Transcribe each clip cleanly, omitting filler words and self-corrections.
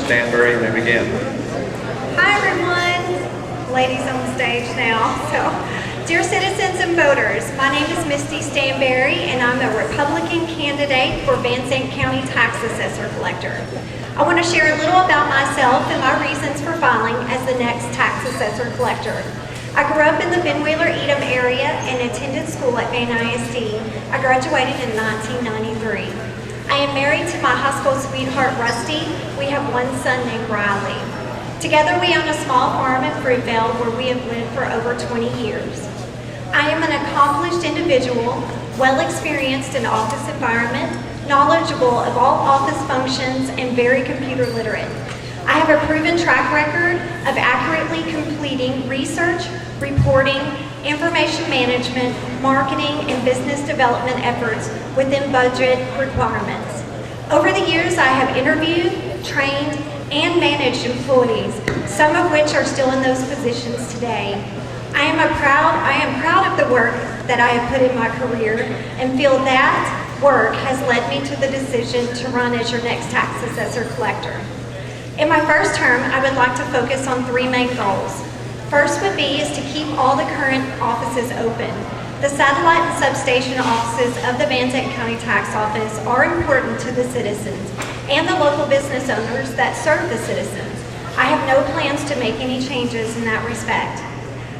Stanberry, you may begin. Hi everyone, ladies on the stage now. Dear citizens and voters, my name is Misty Stanberry and I'm a Republican candidate for Van Zandt County Tax Assessor Collector. I want to share a little about myself and my reasons for filing as the next Tax Assessor Collector. I grew up in the Ben Wheeler-Edom area and attended school at Van ISD. I graduated in 1993. I am married to my high school sweetheart, Rusty. We have one son named Riley. Together we own a small farm in Fruitvale where we have lived for over 20 years. I am an accomplished individual, well experienced in office environment, knowledgeable of all office functions, and very computer literate. I have a proven track record of accurately completing research, reporting, information management, marketing, and business development efforts within budget requirements. Over the years, I have interviewed, trained, and managed employees, some of which are still in those positions today. I am proud of the work that I have put in my career and feel that work has led me to the decision to run as your next Tax Assessor Collector. In my first term, I would like to focus on three main goals. First would be is to keep all the current offices open. The satellite and substation offices of the Van Zandt County Tax Office are important to the citizens and the local business owners that serve the citizens. I have no plans to make any changes in that respect.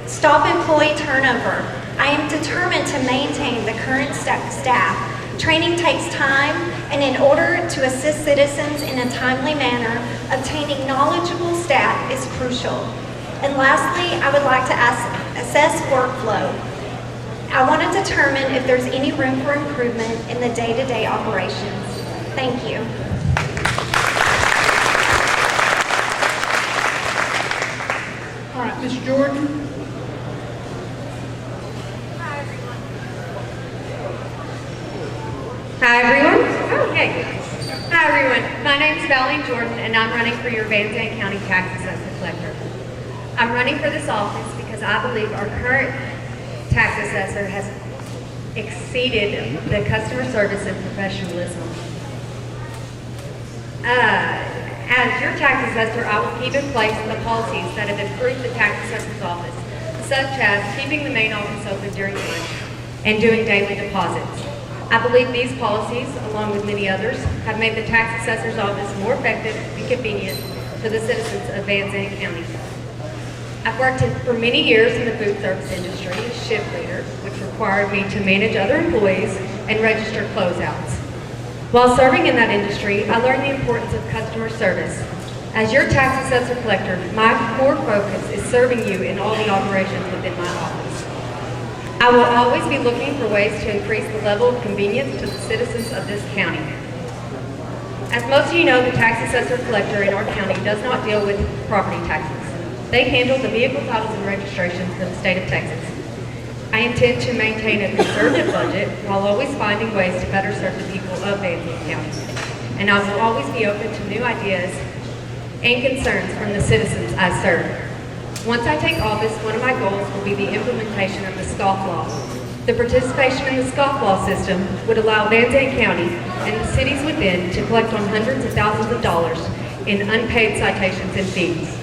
Stop employee turnover. I am determined to maintain the current staff. Training takes time, and in order to assist citizens in a timely manner, obtaining knowledgeable staff is crucial. And lastly, I would like to assess workflow. I want to determine if there's any room for improvement in the day-to-day operations. Thank you. All right, Ms. Jordan. Hi everyone. Okay. Hi everyone. My name is Valene Jordan and I'm running for your Van Zandt County Tax Assessor Collector. I'm running for this office because I believe our current tax assessor has exceeded the customer service and professionalism. As your tax assessor, I will keep in place the policies that have improved the tax assessor's office, such as keeping the main office open during lunch and doing daily deposits. I believe these policies, along with many others, have made the tax assessor's office more effective and convenient for the citizens of Van Zandt County. I've worked for many years in the food service industry as shift leader, which required me to manage other employees and register closeouts. While serving in that industry, I learned the importance of customer service. As your tax assessor collector, my core focus is serving you in all the operations within my office. I will always be looking for ways to increase the level of convenience to the citizens of this county. As most of you know, the tax assessor collector in our county does not deal with property taxes. They handle the vehicle titles and registrations for the state of Texas. I intend to maintain a conservative budget while always finding ways to better serve the people of Van Zandt County. And I will always be open to new ideas and concerns from the citizens I serve. Once I take office, one of my goals will be the implementation of the scofflaw. The participation in the scofflaw system would allow Van Zandt County and the cities within to collect on hundreds of thousands of dollars in unpaid citations and fees.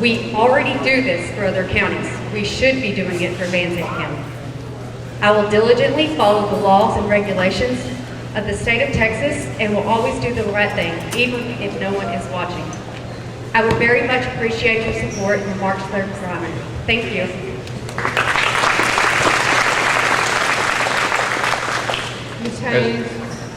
We already do this for other counties. We should be doing it for Van Zandt County. I will diligently follow the laws and regulations of the state of Texas and will always do the right thing, even if no one is watching. I would very much appreciate your support in the March 3rd primary. Thank you. Ms. Hayes.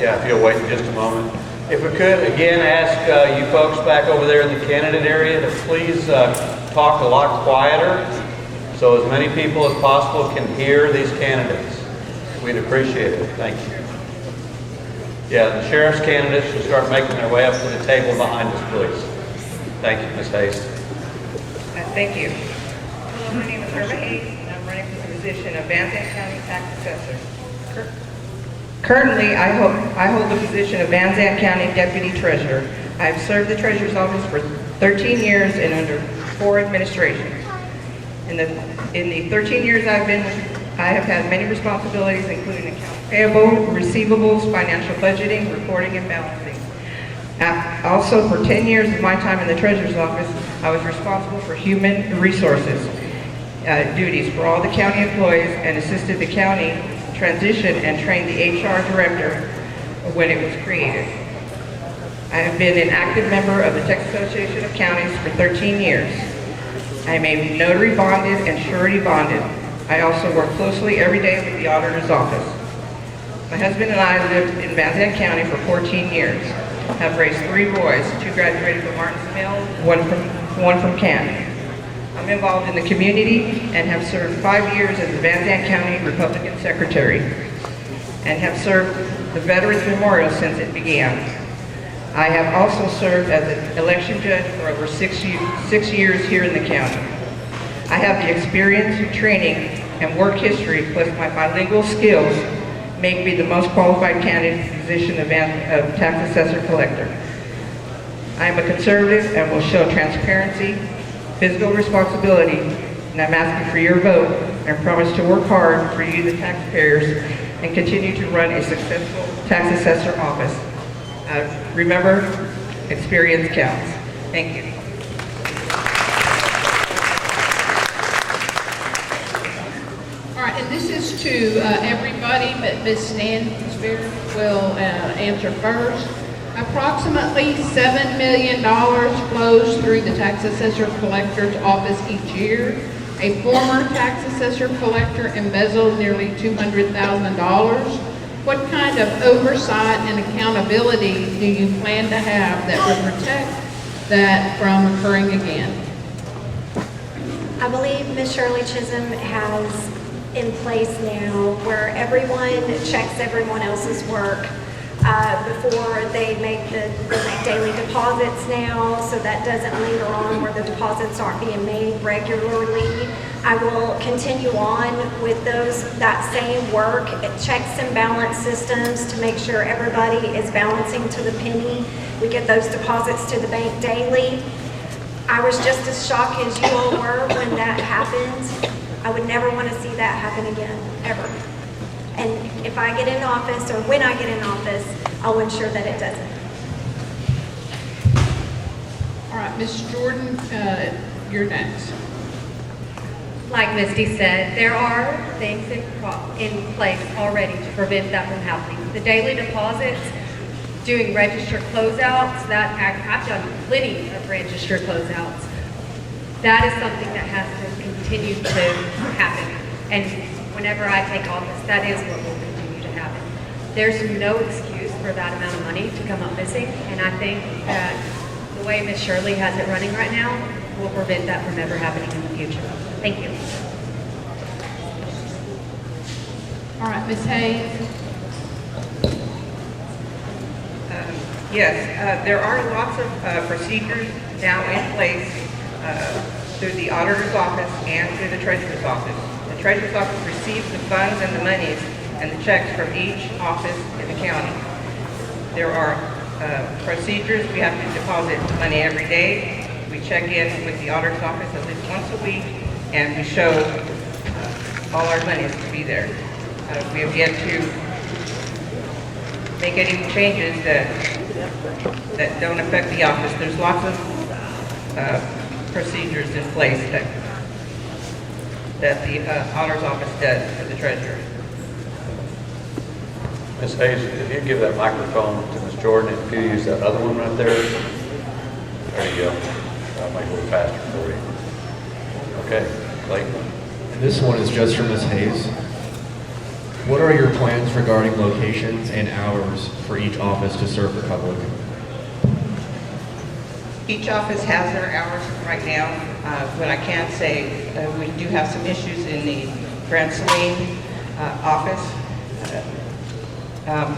Yeah, if you'll wait just a moment. If we could, again, ask you folks back over there in the candidate area to please talk a lot quieter so as many people as possible can hear these candidates. We'd appreciate it. Thank you. Yeah, the sheriff's candidates should start making their way up to the table behind us, please. Thank you, Ms. Hayes. Thank you. Hello, my name is Irma Hayes, and I'm running for the position of Van Zandt County Tax Assessor. Currently, I hold the position of Van Zandt County Deputy Treasurer. I've served the Treasurer's Office for 13 years and under 4 administrations. In the 13 years I've been with, I have had many responsibilities, including accounts payable, receivables, financial budgeting, reporting, and balancing. Also, for 10 years of my time in the treasurer's office, I was responsible for human resources duties for all the county employees and assisted the county transition and trained the HR director when it was created. I have been an active member of the Texas Association of Counties for 13 years. I am a notary bonded and surety bonded. I also work closely every day with the auditor's office. My husband and I lived in Van Zandt County for 14 years. Have raised 3 boys, 2 graduated from Martinsville, one from Canton. I'm involved in the community and have served 5 years as the Van Zandt County Republican Secretary and have served the Veterans Memorial since it began. I have also served as an election judge for over 6 years here in the county. I have the experience, training, and work history, plus my bilingual skills make me the most qualified candidate for the position of tax assessor collector. I am a conservative and will show transparency, fiscal responsibility, and I'm asking for your vote and promise to work hard for you, the taxpayers, and continue to run a successful tax assessor office. Remember, experience counts. Thank you. All right, and this is to everybody, but Ms. Stanberry will answer first. Approximately $7 million flows through the tax assessor collector's office each year. A former tax assessor collector embezzled nearly $200,000. What kind of oversight and accountability do you plan to have that would protect that from occurring again? I believe Ms. Shirley Chisholm has in place now where everyone checks everyone else's work before they make daily deposits now, so that doesn't linger on where the deposits aren't being made regularly. I will continue on with that same work, checks and balance systems to make sure everybody is balancing to the penny. We get those deposits to the bank daily. I was just as shocked as you all were when that happened. I would never want to see that happen again, ever. And if I get in office, or when I get in office, I'll ensure that it doesn't. All right, Ms. Jordan, you're next. Like Misty said, there are things in place already to prevent that from happening. The daily deposits, doing registered closeouts, I've done plenty of registered closeouts. That is something that has to continue to happen. And whenever I take office, that is what will continue to happen. There's no excuse for that amount of money to come up missing, and I think that the way Ms. Shirley has it running right now will prevent that from ever happening in the future. Thank you. All right, Ms. Hayes. Yes, there are lots of procedures now in place through the auditor's office and through the treasurer's office. The treasurer's office receives the funds and the monies and the checks from each office in the county. There are procedures. We have to deposit money every day. We check in with the auditor's office at least once a week, and we show all our monies to be there. We have yet to make any changes that don't affect the office. There's lots of procedures in place that the auditor's office does for the treasurer. Ms. Hayes, if you give that microphone to Ms. Jordan, and if you use that other one right there, there you go. That'll make it a little faster for you. Okay, Clayton. And this one is just for Ms. Hayes. What are your plans regarding locations and hours for each office to serve the public? Each office has their hours right now. What I can say, we do have some issues in the Grand Saline office.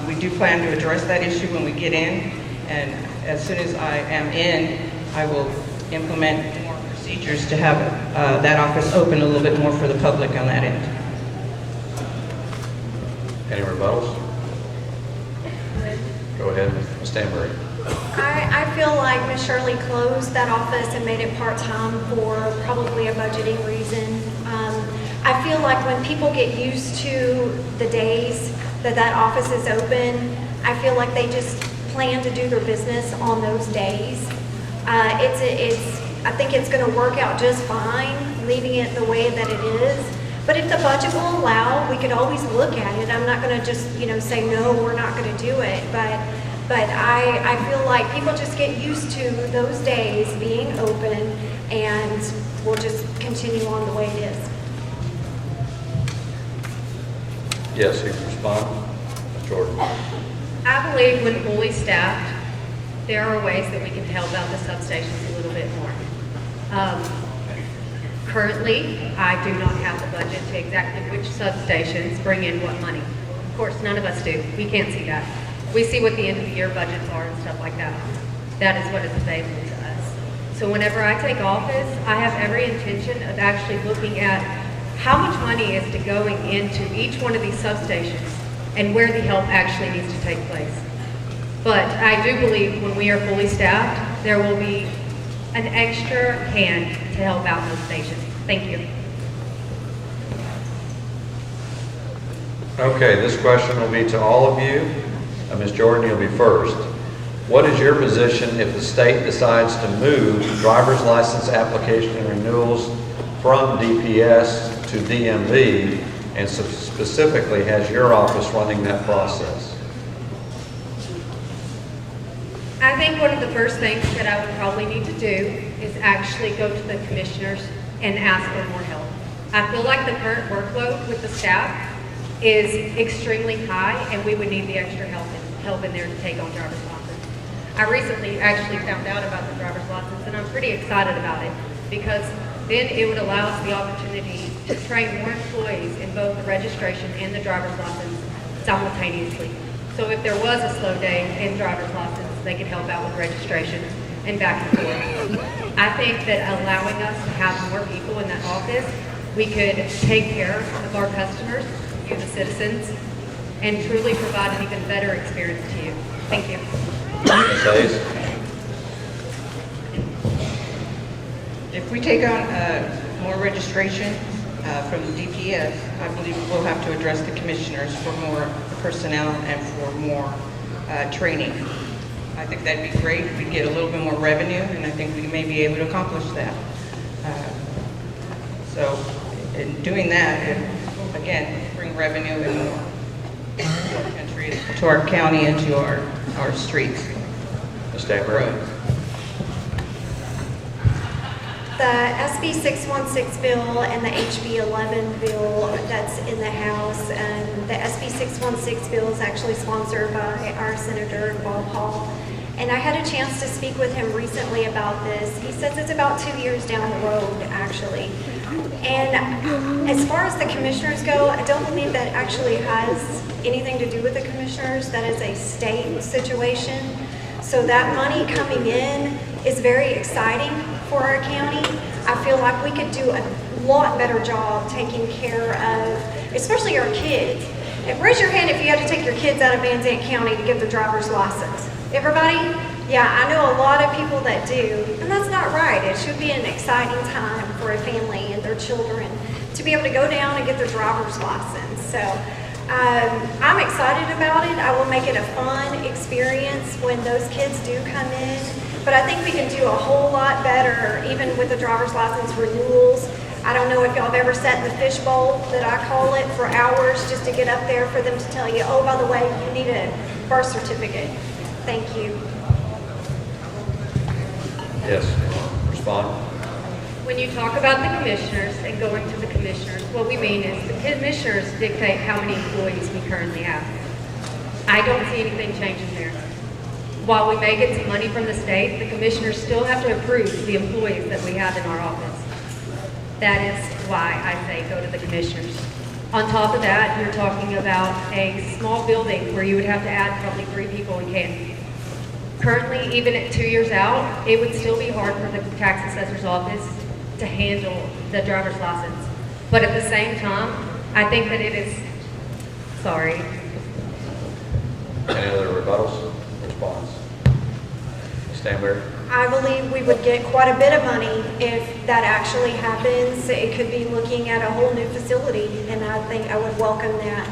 We do plan to address that issue when we get in, and as soon as I am in, I will implement more procedures to have that office open a little bit more for the public on that end. Any rebuttals? Go ahead, Ms. Stanberry. I feel like Ms. Shirley closed that office and made it part-time for probably a budgeting reason. I feel like when people get used to the days that office is open, I feel like they just plan to do their business on those days. I think it's going to work out just fine, leaving it the way that it is. But if the budget will allow, we could always look at it. I'm not going to just, say, no, we're not going to do it. But I feel like people just get used to those days being open, and we'll just continue on the way it is. Yes, you can respond. Ms. Jordan. I believe when fully staffed, there are ways that we can help out the substations a little bit more. Currently, I do not have the budget to exactly which substations bring in what money. Of course, none of us do. We can't see that. We see what the end of the year budgets are and stuff like that. That is what is available to us. So whenever I take office, I have every intention of actually looking at how much money is going into each one of these substations and where the help actually needs to take place. But I do believe when we are fully staffed, there will be an extra hand to help out those stations. Thank you. Okay, this question will be to all of you. Ms. Jordan, you'll be first. What is your position if the state decides to move driver's license application and renewals from DPS to DMV, and specifically has your office running that process? I think one of the first things that I would probably need to do is actually go to the commissioners and ask for more help. I feel like the current workload with the staff is extremely high, and we would need the extra help in there to take on driver's license. I recently actually found out about the driver's license, and I'm pretty excited about it because then it would allow us the opportunity to train more employees in both the registration and the driver's license simultaneously. So if there was a slow day in driver's license, they could help out with registration and back and forth. I think that allowing us to have more people in that office, we could take care of our customers, you the citizens, and truly provide an even better experience to you. Thank you. Ms. Hayes? If we take on more registration from the DPS, I believe we'll have to address the commissioners for more personnel and for more training. I think that'd be great. We'd get a little bit more revenue, and I think we may be able to accomplish that. So in doing that, it, again, bring revenue and more to our country, to our county, and to our streets. Ms. Stanberry? The SB 616 bill and the HB 11 bill that's in the House, and the SB 616 bill is actually sponsored by our Senator Bob Hall. And I had a chance to speak with him recently about this. He says it's about 2 years down the road, actually. And as far as the commissioners go, I don't believe that actually has anything to do with the commissioners. That is a state situation. So that money coming in is very exciting for our county. I feel like we could do a lot better job taking care of, especially our kids. And raise your hand if you had to take your kids out of Van Zandt County to get their driver's license. Everybody? Yeah, I know a lot of people that do, and that's not right. It should be an exciting time for a family and their children to be able to go down and get their driver's license. So I'm excited about it. I will make it a fun experience when those kids do come in. But I think we can do a whole lot better, even with the driver's license renewals. I don't know if y'all have ever sat in the fishbowl, that I call it, for hours just to get up there for them to tell you, oh, by the way, you need a birth certificate. Thank you. Yes, respond. When you talk about the commissioners and going to the commissioners, what we mean is the commissioners dictate how many employees we currently have. I don't see anything changing there. While we may get some money from the state, the commissioners still have to approve the employees that we have in our office. That is why I say go to the commissioners. On top of that, you're talking about a small building where you would have to add probably 3 people in Canton. Currently, even at 2 years out, it would still be hard for the tax assessor's office to handle the driver's license. But at the same time, I think that it is, sorry. Any other rebuttals? Response? Ms. Stanberry? I believe we would get quite a bit of money if that actually happens. It could be looking at a whole new facility, and I think I would welcome that.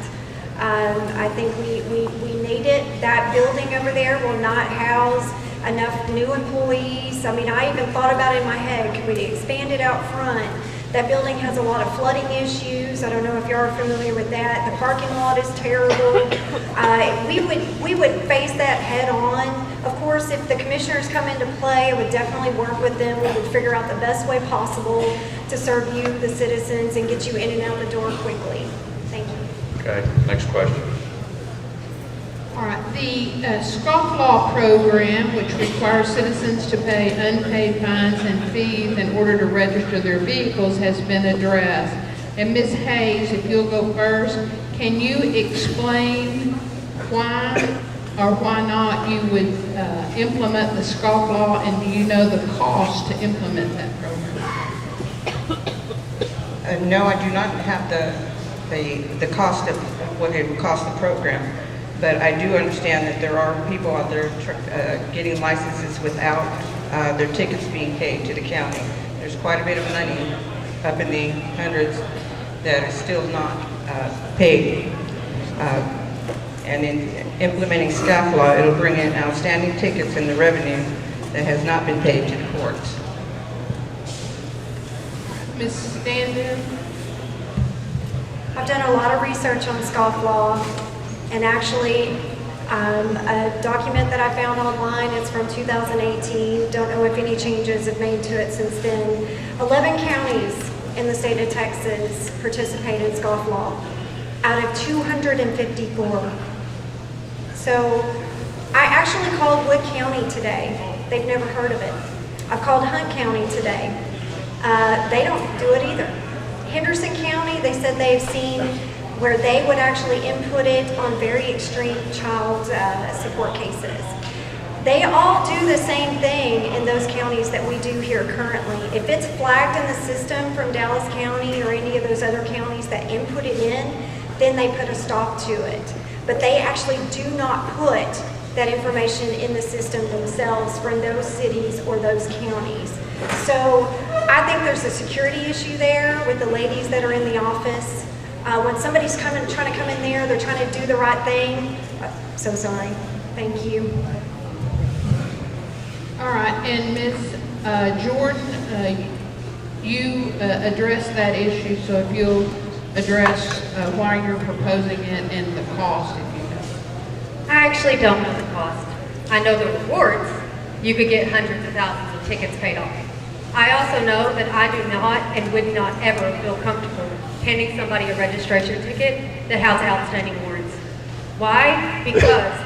I think we need it. That building over there will not house enough new employees. I mean, I even thought about it in my head, could we expand it out front? That building has a lot of flooding issues. I don't know if you are familiar with that. The parking lot is terrible. We would face that head on. Of course, if the commissioners come into play, I would definitely work with them. We would figure out the best way possible to serve you, the citizens, and get you in and out the door quickly. Thank you. Okay, next question. All right, the scofflaw program, which requires citizens to pay unpaid fines and fees in order to register their vehicles, has been addressed. And Ms. Hayes, if you'll go first, can you explain why or why not you would implement the scofflaw, and do you know the cost to implement that program? No, I do not have the cost of what it would cost the program. But I do understand that there are people out there getting licenses without their tickets being paid to the county. There's quite a bit of money, up in the hundreds, that is still not paid. And in implementing scofflaw, it'll bring in outstanding tickets and the revenue that has not been paid to the courts. Ms. Stanberry? I've done a lot of research on scofflaw, and actually a document that I found online, it's from 2018, don't know if any changes have made to it since then. 11 counties in the state of Texas participate in scofflaw out of 254. So I actually called Wood County today. They've never heard of it. I've called Hunt County today. They don't do it either. Henderson County, they said they've seen where they would actually input it on very extreme child support cases. They all do the same thing in those counties that we do here currently. If it's flagged in the system from Dallas County or any of those other counties that input it in, then they put a stop to it. But they actually do not put that information in the system themselves from those cities or those counties. So I think there's a security issue there with the ladies that are in the office. When somebody's trying to come in there, they're trying to do the right thing. So sorry. Thank you. All right, and Ms. Jordan, you addressed that issue, so if you'll address why you're proposing it and the cost, if you know. I actually don't know the cost. I know the rewards. You could get hundreds of thousands of tickets paid off. I also know that I do not and would not ever feel comfortable handing somebody a registration ticket that has outstanding warrants. Why? Because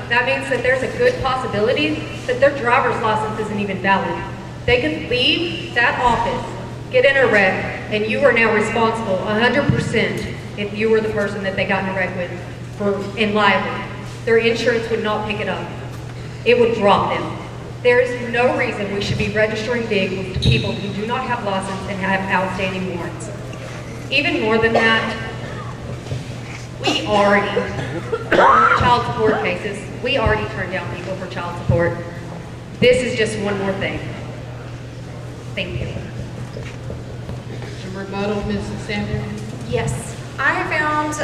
that means that there's a good possibility that their driver's license isn't even valid. They could leave that office, get in a wreck, and you are now responsible 100% if you were the person that they got in a wreck with and liable. Their insurance would not pick it up. It would drop them. There is no reason we should be registering vehicles to people who do not have license and have outstanding warrants. Even more than that, we already, child support cases, we already turn down people for child support. This is just one more thing. Thank you. Some rebuttal, Ms. Stanberry? Yes. I found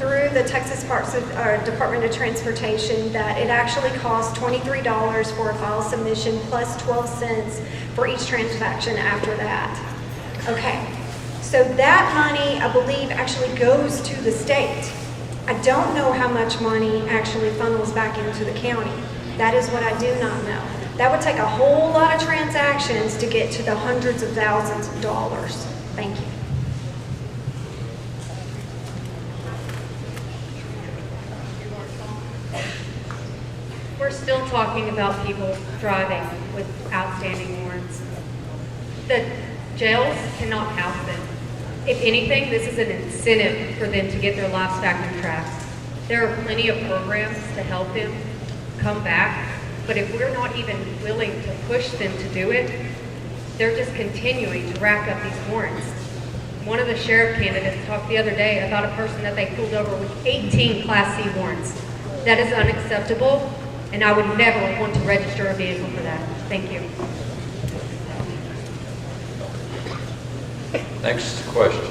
through the Texas Department of Transportation that it actually costs $23 for a file submission plus 12 cents for each transaction after that. Okay, so that money, I believe, actually goes to the state. I don't know how much money actually funnels back into the county. That is what I do not know. That would take a whole lot of transactions to get to the hundreds of thousands of dollars. Thank you. We're still talking about people driving with outstanding warrants. The jails cannot house them. If anything, this is an incentive for them to get their lives back on track. There are plenty of programs to help them come back, but if we're not even willing to push them to do it, they're just continuing to rack up these warrants. One of the sheriff candidates talked the other day about a person that they pulled over with 18 Class C warrants. That is unacceptable, and I would never want to register a vehicle for that. Thank you. Next question.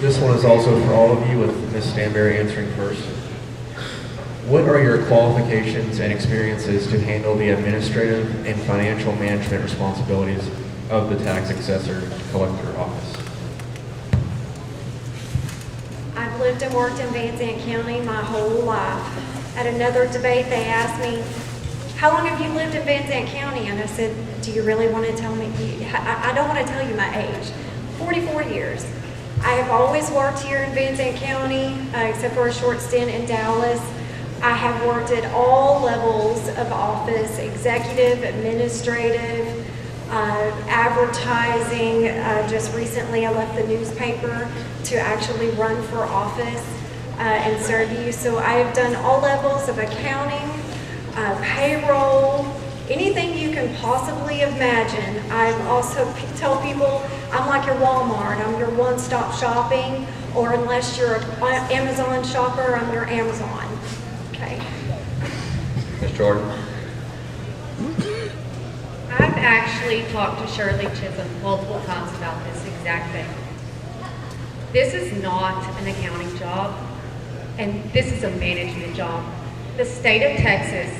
This one is also for all of you, with Ms. Stanberry answering first. What are your qualifications and experiences to handle the administrative and financial management responsibilities of the tax assessor collector office? I've lived and worked in Van Zandt County my whole life. At another debate, they asked me, how long have you lived in Van Zandt County? And I said, do you really want to tell me? I don't want to tell you my age. 44 years. I have always worked here in Van Zandt County, except for a short stint in Dallas. I have worked at all levels of office, executive, administrative, advertising. Just recently I left the newspaper to actually run for office and serve you. So I have done all levels of accounting, payroll, anything you can possibly imagine. I also tell people I'm like your Walmart. I'm your one-stop shopping, or unless you're an Amazon shopper, I'm your Amazon. Okay. Ms. Jordan? I've actually talked to Shirley Chisholm multiple times about this exact thing. This is not an accounting job, and this is a management job. The state of Texas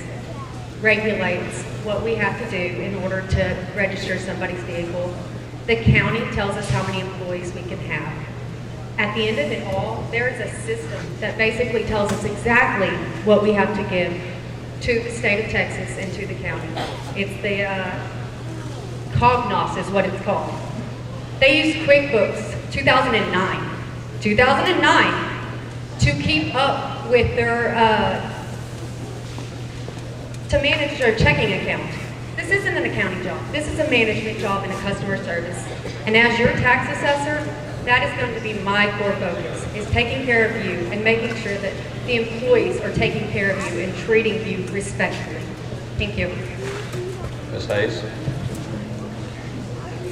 regulates what we have to do in order to register somebody's vehicle. The county tells us how many employees we can have. At the end of it all, there is a system that basically tells us exactly what we have to give to the state of Texas and to the county. It's the Cognos is what it's called. They use QuickBooks 2009 to keep up with their, to manage their checking account. This isn't an accounting job. This is a management job and a customer service. And as your tax assessor, that is going to be my core focus, is taking care of you and making sure that the employees are taking care of you and treating you respectfully. Thank you. Ms. Hayes?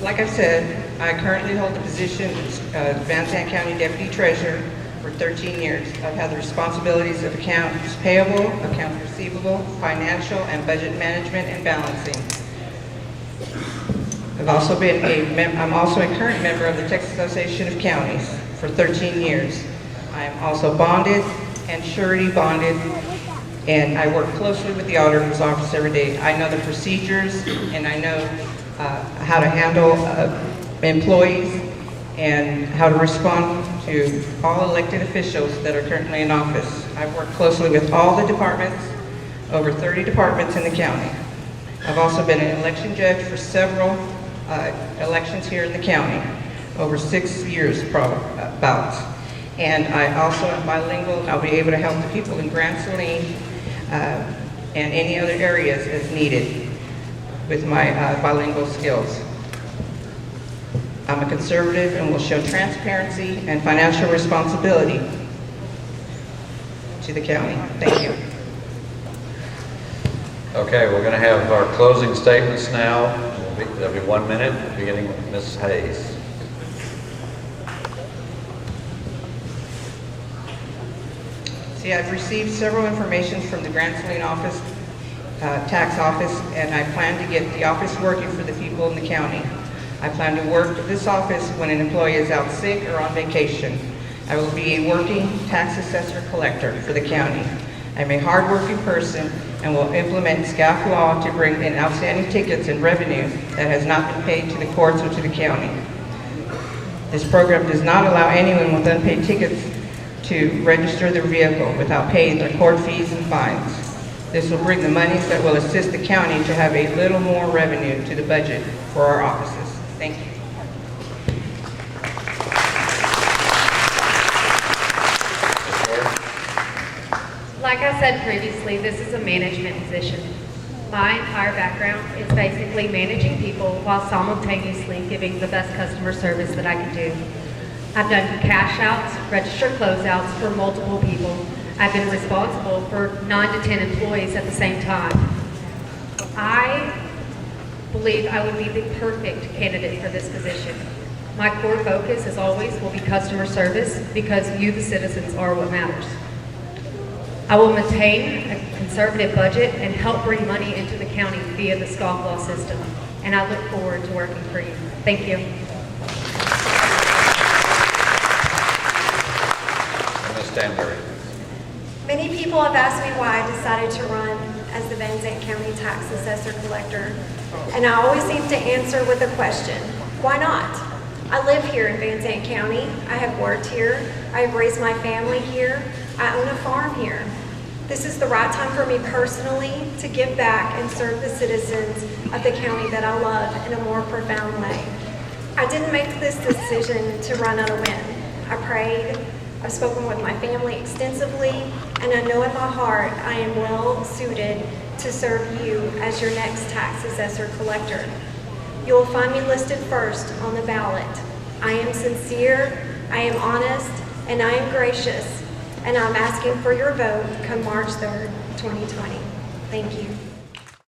Like I've said, I currently hold the position of Van Zandt County Deputy Treasurer for 13 years. I've had the responsibilities of accounts payable, accounts receivable, financial, and budget management and balancing. I'm also a current member of the Texas Association of Counties for 13 years. I am also bonded and surety bonded, and I work closely with the auditor's office every day. I know the procedures, and I know how to handle employees and how to respond to all elected officials that are currently in office. I've worked closely with all the departments, over 30 departments in the county. I've also been an election judge for several elections here in the county, over 6 years about. And I also am bilingual, and I'll be able to help the people in Grand Saline and any other areas as needed with my bilingual skills. I'm a conservative and will show transparency and financial responsibility to the county. Thank you. Okay, we're going to have our closing statements now. There'll be 1 minute, beginning with Ms. Hayes. See, I've received several information from the Grand Saline office, tax office, and I plan to get the office working for the people in the county. I plan to work at this office when an employee is out sick or on vacation. I will be a working tax assessor collector for the county. I'm a hardworking person and will implement SCAF law to bring in outstanding tickets and revenue that has not been paid to the courts or to the county. This program does not allow anyone with unpaid tickets to register their vehicle without paying their court fees and fines. This will bring the monies that will assist the county to have a little more revenue to the budget for our offices. Thank you. Like I said previously, this is a management position. My entire background is basically managing people while simultaneously giving the best customer service that I can do. I've done cash outs, register closeouts for multiple people. I've been responsible for 9 to 10 employees at the same time. I believe I would be the perfect candidate for this position. My core focus, as always, will be customer service because you, the citizens, are what matters. I will maintain a conservative budget and help bring money into the county via the scofflaw system. And I look forward to working for you. Thank you. Stanberry. Many people have asked me why I decided to run as the Van Zandt County Tax Assessor Collector. And I always seem to answer with a question: why not? I live here in Van Zandt County. I have worked here. I have raised my family here. I own a farm here. This is the right time for me personally to give back and serve the citizens of the county that I love in a more profound way. I didn't make this decision to run on a whim. I prayed, I've spoken with my family extensively, and I know in my heart I am well suited to serve you as your next tax assessor collector. You will find me listed first on the ballot. I am sincere, I am honest, and I am gracious, and I'm asking for your vote come March 3rd, 2020. Thank you.